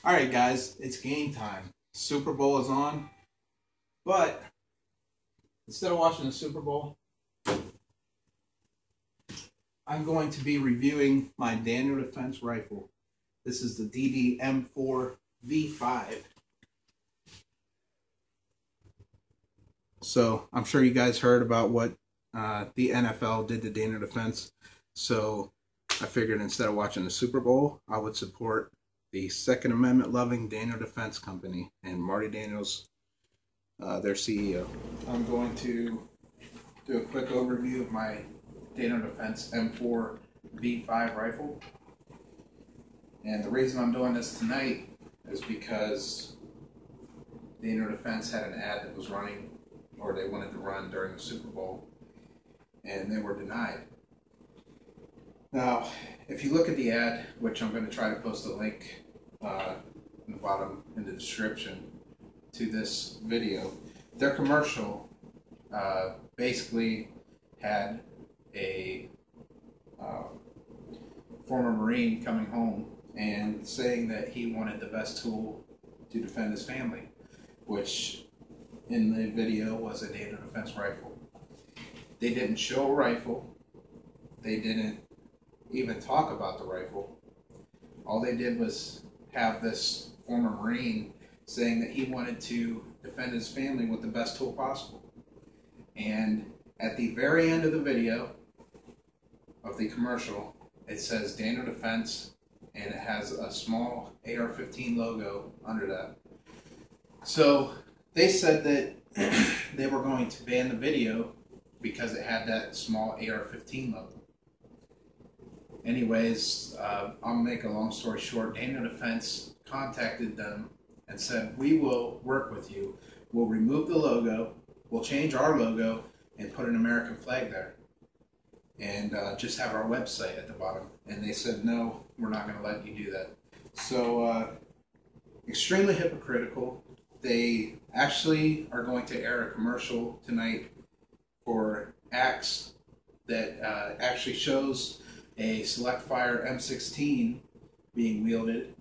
All right, guys, it's game time. Super Bowl is on, but instead of watching the Super Bowl, I'm going to be reviewing my Daniel Defense rifle. This is the DDM4 V5. So I'm sure you guys heard about what the NFL did to Daniel Defense. So I figured instead of watching the Super Bowl, I would support the Second Amendment loving Daniel Defense Company and Marty Daniels, their CEO. I'm going to do a quick overview of my Daniel Defense M4 V5 rifle. And the reason I'm doing this tonight is because Daniel Defense had an ad that was running, or they wanted to run during the Super Bowl, and they were denied. Now, if you look at the ad, which I'm going to try to post a link in the bottom in the description to this video, their commercial basically had a former Marine coming home and saying that he wanted the best tool to defend his family, which in the video was a Daniel Defense rifle. They didn't show a rifle. They didn't even talk about the rifle. All they did was have this former Marine saying that he wanted to defend his family with the best tool possible. And at the very end of the video, of the commercial, it says Daniel Defense, and it has a small AR-15 logo under that. So they said that they were going to ban the video because it had that small AR-15 logo. Anyways, I'll make a long story short. Daniel Defense contacted them and said, we will work with you. We'll remove the logo, we'll change our logo, and put an American flag there. And just have our website at the bottom. And they said, no, we're not going to let you do that. So, extremely hypocritical. They actually are going to air a commercial tonight for Axe that actually shows a Select Fire M16 being wielded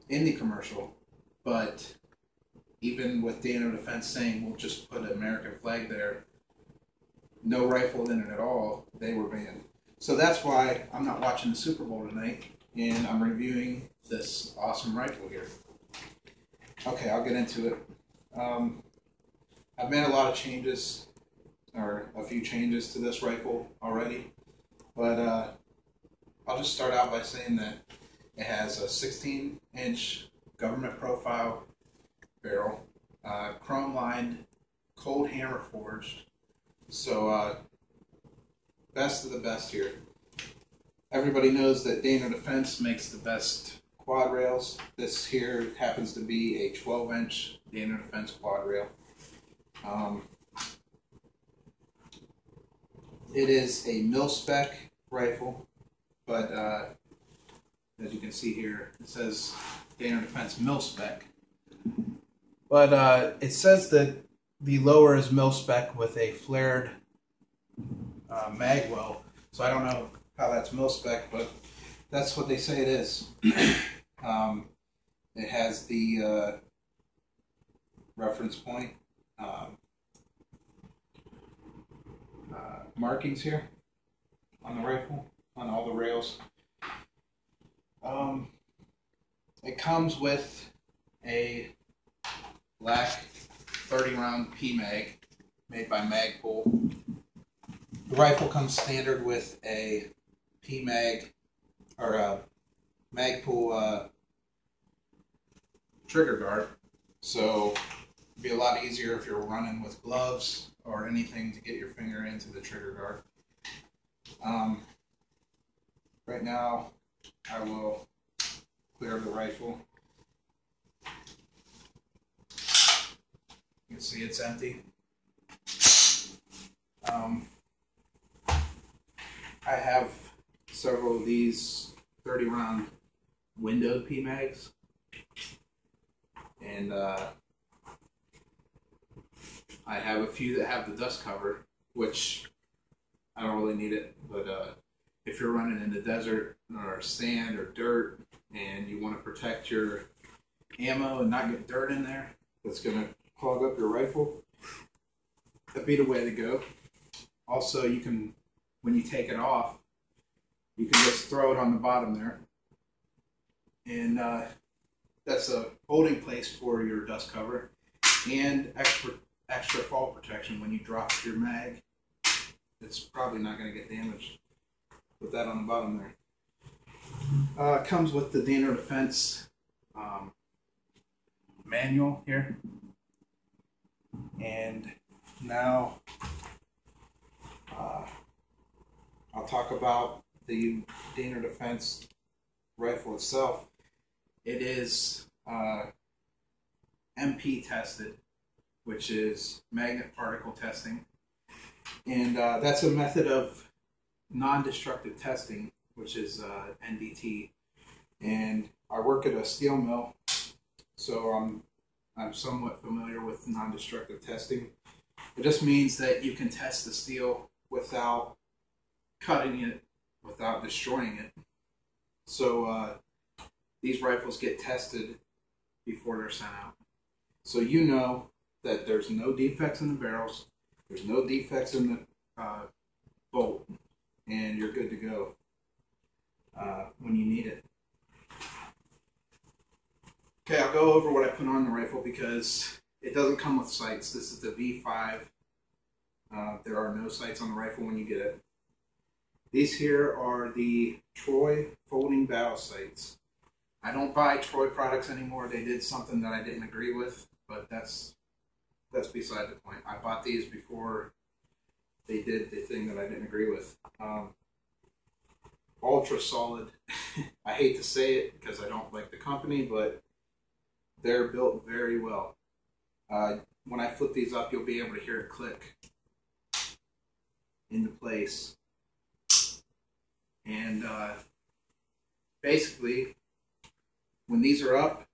in the commercial. But even with Daniel Defense saying we'll just put an American flag there, no rifle in it at all, they were banned. So that's why I'm not watching the Super Bowl tonight, and I'm reviewing this awesome rifle here. Okay, I'll get into it. I've made a lot of changes, or a few changes to this rifle already, but I'll just start out by saying that it has a 16-inch government profile barrel, chrome lined, cold hammer forged. So, best of the best here. Everybody knows that Daniel Defense makes the best quad rails. This here happens to be a 12-inch Daniel Defense quad rail. It is a mil-spec rifle, but as you can see here, it says Daniel Defense mil-spec. But it says that the lower is mil-spec with a flared mag well, so I don't know how that's mil-spec, but that's what they say it is. It has the reference point markings here on the rifle, on all the rails. It comes with a black 30-round PMag made by Magpul. The rifle comes standard with a PMag, or a Magpul trigger guard, so it'd be a lot easier if you're running with gloves or anything to get your finger into the trigger guard. Right now, I will clear the rifle. You can see it's empty. I have several of these 30-round windowed PMags, and I have a few that have the dust cover, which I don't really need it, but if you're running in the desert or sand or dirt and and you want to protect your ammo and not get dirt in there that's going to clog up your rifle, that'd be the way to go. Also, you can, when you take it off, you can just throw it on the bottom there, and that's a holding place for your dust cover and extra fall protection when you drop your mag. It's probably not going to get damaged. Put that on the bottom there. It comes with the Dano Defense manual here. And now I'll talk about the Dano Defense rifle itself. It is MP tested, which is magnet particle testing. And that's a method of non-destructive testing, which is NDT. And I work at a steel mill, so I'm somewhat familiar with non-destructive testing. It just means that you can test the steel without cutting it, without destroying it. So these rifles get tested before they're sent out. So you know that there's no defects in the barrels, there's no defects in the bolt, and you're good to go when you need it. Okay, I'll go over what I put on the rifle because it doesn't come with sights. This is the V5. There are no sights on the rifle when you get it. These here are the Troy folding battle sights. I don't buy Troy products anymore. They did something that I didn't agree with, but that's beside the point. I bought these before they did the thing that I didn't agree with. Ultra solid. I hate to say it because I don't like the company, but they're built very well. When I flip these up, you'll be able to hear it click into place. And basically, when these are up,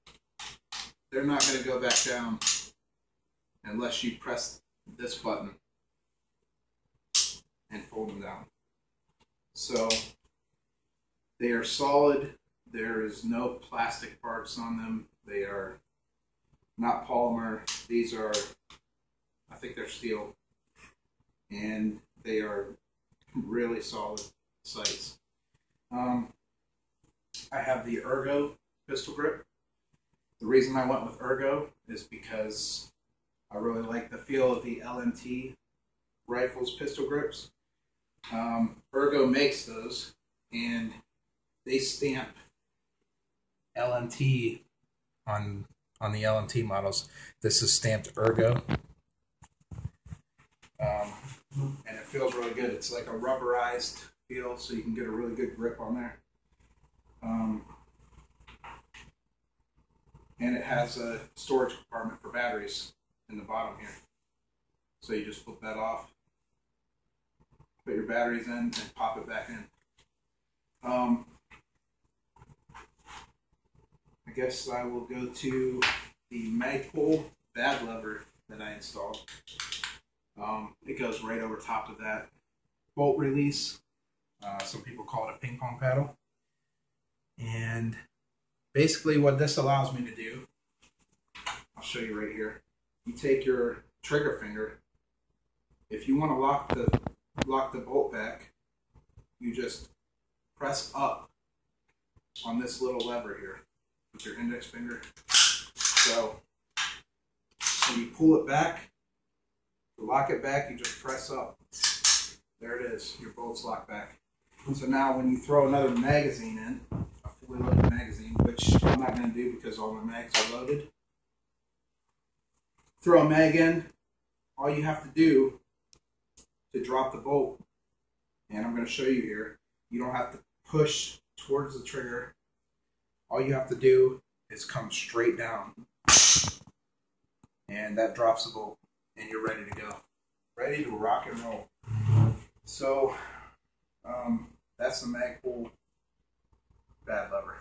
they're not going to go back down unless you press this button and fold them down. So they are solid. There is no plastic parts on them. They are not polymer. These are, I think they're steel. And they are really solid sights. I have the Ergo pistol grip. The reason I went with Ergo is because I really like the feel of the LMT rifles pistol grips. Ergo makes those, and they stamp LMT on the LMT models. This is stamped Ergo, and it feels really good. It's like a rubberized feel, so you can get a really good grip on there. And it has a storage compartment for batteries in the bottom here. So you just flip that off, put your batteries in, and pop it back in. I guess I will go to the Magpul bad lever that I installed. It goes right over top of that bolt release. Some people call it a ping pong paddle. And basically what this allows me to do, I'll show you right here. You take your trigger finger. If you want to lock the bolt back, you just press up on this little lever here with your index finger. So when you pull it back, to lock it back, you just press up. There it is. Your bolt's locked back. So now when you throw another magazine in, a fully loaded magazine, which I'm not going to do because all my mags are loaded, throw a mag in, all you have to do to drop the bolt, and I'm going to show you here, you don't have to push towards the trigger. All you have to do is come straight down, and that drops the bolt, and you're ready to go. Ready to rock and roll. So, that's the Magpul bad lever.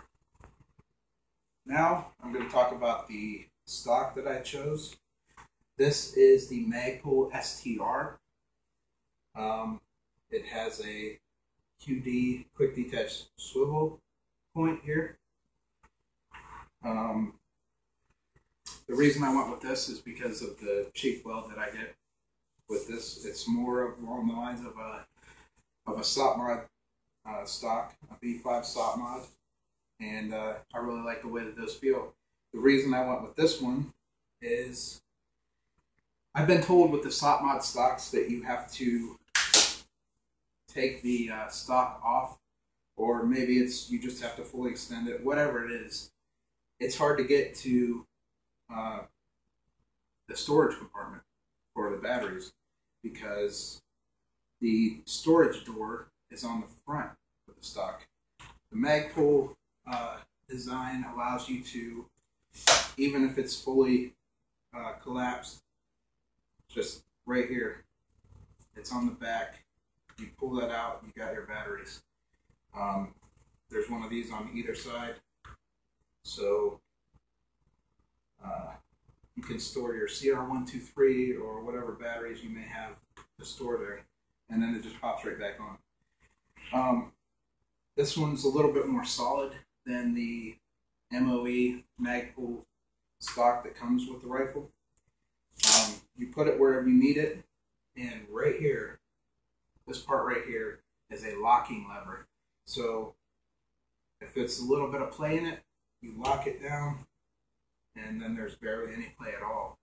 Now, I'm going to talk about the stock that I chose. This is the Magpul STR. It has a QD quick detach swivel point here. The reason I went with this is because of the cheek weld that I get with this. It's more of along the lines of a stop mod stock, a B5 stop mod, and I really like the way that those feel. The reason I went with this one is I've been told with the stop mod stocks that you have to take the stock off, or maybe it's you just have to fully extend it. Whatever it is, it's hard to get to the storage compartment for the batteries because the storage door is on the front of the stock. The Magpul design allows you to, even if it's fully collapsed, just right here, it's on the back. You pull that out, you got your batteries. There's one of these on either side, so you can store your CR123 or whatever batteries you may have to store there, and then it just pops right back on. This one's a little bit more solid than the MOE Magpul stock that comes with the rifle. You put it wherever you need it, and right here, this part right here is a locking lever. So if it's a little bit of play in it, you lock it down, and then there's barely any play at all.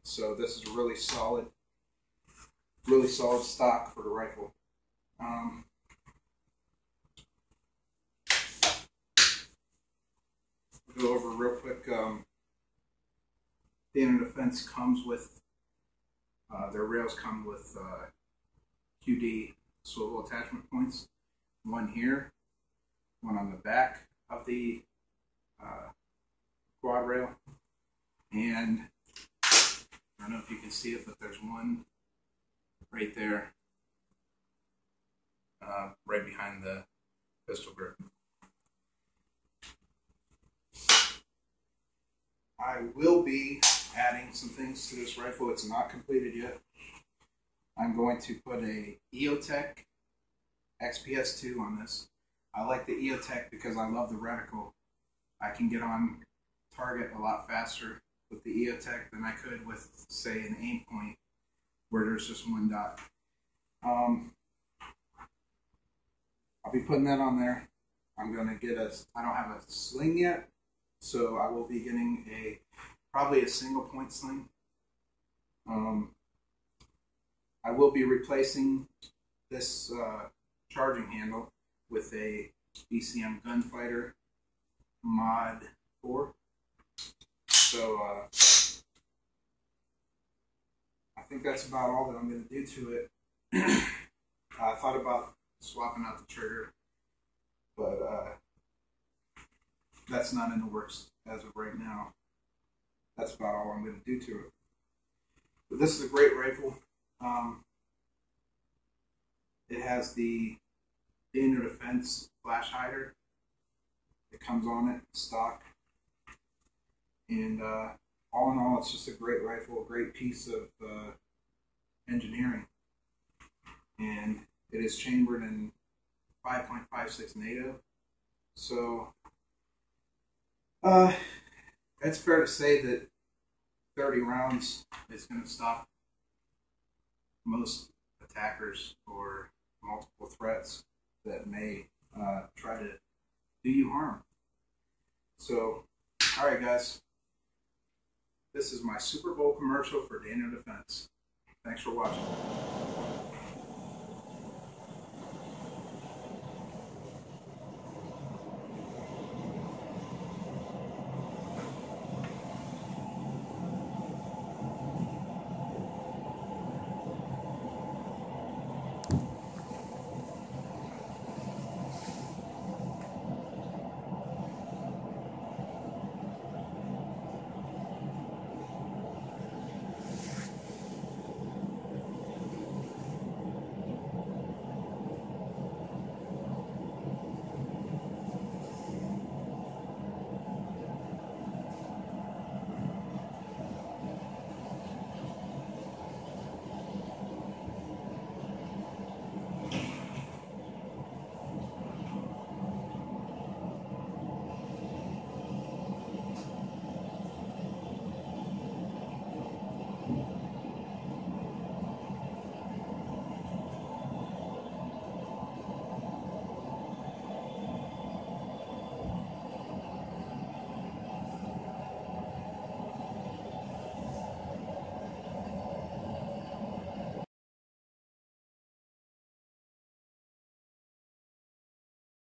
So this is a really solid stock for the rifle. We'll go over real quick. The Inner Defense comes with, their rails come with QD swivel attachment points. One here, one on the back of the quad rail, and I don't know if you can see it, but there's one right there, right behind the pistol grip. I will be adding some things to this rifle. It's not completed yet. I'm going to put a EOTech XPS2 on this. I like the EOTech because I love the reticle. I can get on target a lot faster with the EOTech than I could with, say, an aim point where there's just one dot. I'll be putting that on there. I'm going to get I don't have a sling yet, so I will be getting probably a single point sling. I will be replacing this charging handle with a BCM Gunfighter Mod 4. So I think that's about all that I'm going to do to it. I thought about swapping out the trigger, but that's not in the works as of right now. That's about all I'm going to do to it. But this is a great rifle. It has the Inner Defense flash hider that comes on it, stock. And all in all, it's just a great rifle, a great piece of engineering. And it is chambered in 5.56 NATO. So it's fair to say that 30 rounds is going to stop most attackers or multiple threats that may try to do you harm. So, alright guys, this is my Super Bowl commercial for Inner Defense. Thanks for watching.